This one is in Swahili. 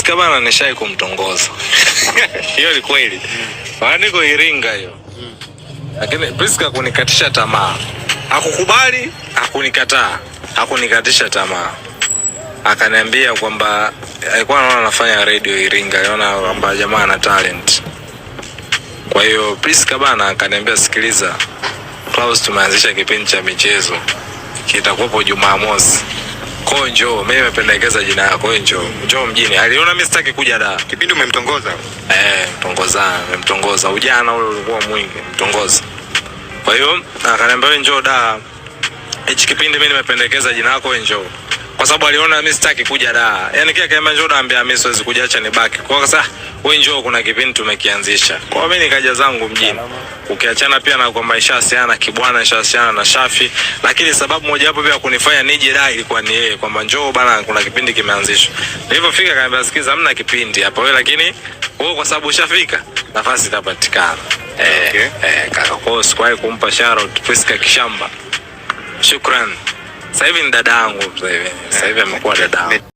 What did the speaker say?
Priska bana nishai kumtongoza. Hiyo ni kweli. Niko Iringa hiyo. Lakini Priska kunikatisha tamaa. Hakukubali, hakunikataa. Hakunikatisha tamaa. Akaniambia kwamba alikuwa anaona anafanya radio Iringa, anaona kwamba jamaa ana talent. Kwa hiyo Priska bana akaniambia, sikiliza, Clouds tumeanzisha kipindi cha michezo. Kitakuwepo Jumamosi. Kwa njoo, mimi nimependekeza jina lako, njoo mjini. Aliona mimi sitaki kuja da. Kipindi umemtongoza? Nimemtongoza. Ujana ule ulikuwa mwingi, mtongoza. Kwa hiyo akaniambia njoo da. Hichi kipindi mimi nimependekeza jina lako, njoo. Kwa sababu aliona mimi sitaki kuja da. Yaani kile kama njoo naambia mimi siwezi kuja, acha nibaki. Kwa hiyo sasa wewe njoo, kuna kipindi tumekianzisha. Kwa hiyo mimi nikaja zangu mjini. Ukiachana pia na kwamba ishasiana Kibwana, ishasiana na Shafi, lakini sababu moja hapo pia kunifanya nije da ilikuwa ni yeye, kwamba njoo bana, kuna kipindi kimeanzishwa. Nilipofika akaniambia, sikiza, hamna kipindi hapa wewe, lakini wewe kwa sababu ushafika nafasi itapatikana. Kaka, kwa hiyo sikuwahi kumpa shout Priska Kishamba. Shukrani. Sasa hivi ni dadangu, sasa hivi amekuwa dadangu.